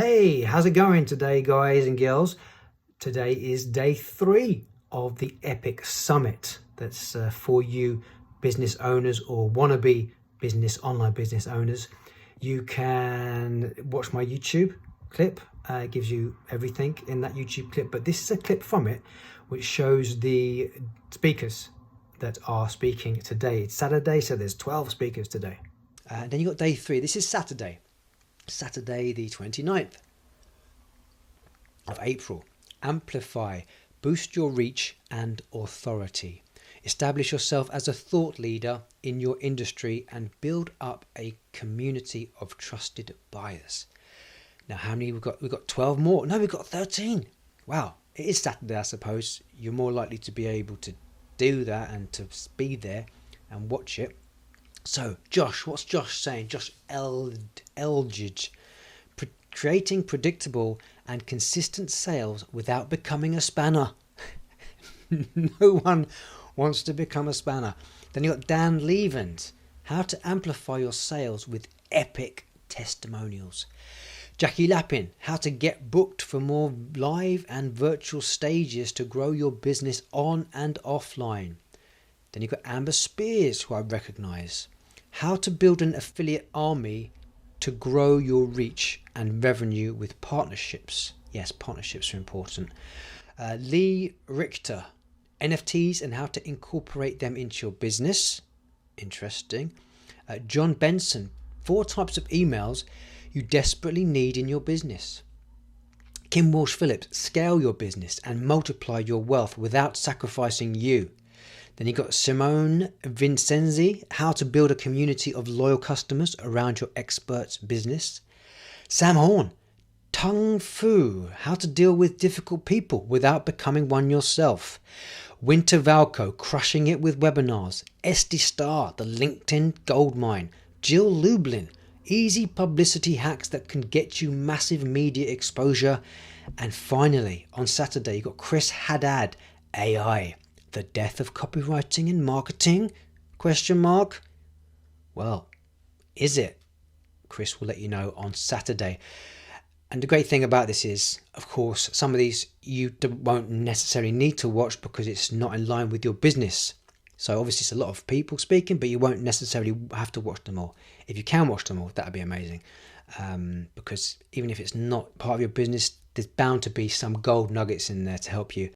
Hey, how's it going today, guys and girls? Today is day 3 of the EPIK Summit. That's for you business owners or wannabe online business owners. You can watch my YouTube clip. It gives you everything in that YouTube clip, but this is a clip from it which shows the speakers that are speaking today. It's Saturday, so there's 12 speakers today. Then you got day 3. This is Saturday the 29th of April. Amplify, boost your reach and authority. Establish yourself as a thought leader in your industry and build up a community of trusted buyers. Now, how many we've got? We've got 12 more. No, we've got 13. Wow, it is Saturday, I suppose. You're more likely to be able to do that and to be there and watch it. So, Josh, what's Josh saying? Josh Elledge. Creating predictable and consistent sales without becoming a spanner. No one wants to become a spanner. Then you got Dan Lievens. How to amplify your sales with epic testimonials. Jackie Lapin. How to get booked for more live and virtual stages to grow your business on and offline. Then you've got Amber Spears, who I recognise. How to build an affiliate army to grow your reach and revenue with partnerships. Yes, partnerships are important. Lee Richter, NFTs and how to incorporate them into your business. Interesting. John Benson, 4 types of emails you desperately need in your business. Kim Walsh-Phillips, scale your business and multiply your wealth without sacrificing you. Then you got Simone Vincenzi, how to build a community of loyal customers around your expert's business. Sam Horn, Tung Fu, how to deal with difficult people without becoming one yourself. Winter Valco, crushing it with webinars. Esty Starr, the LinkedIn goldmine. Jill Lublin, easy publicity hacks that can get you massive media exposure. And finally, on Saturday, you got Chris Haddad, AI. The death of copywriting and marketing? ? Well, is it? Chris will let you know on Saturday. And the great thing about this is, of course, some of these you won't necessarily need to watch because it's not in line with your business. So obviously it's a lot of people speaking, but you won't necessarily have to watch them all. If you can watch them all, that would be amazing. Because even if it's not part of your business, there's bound to be some gold nuggets in there to help you.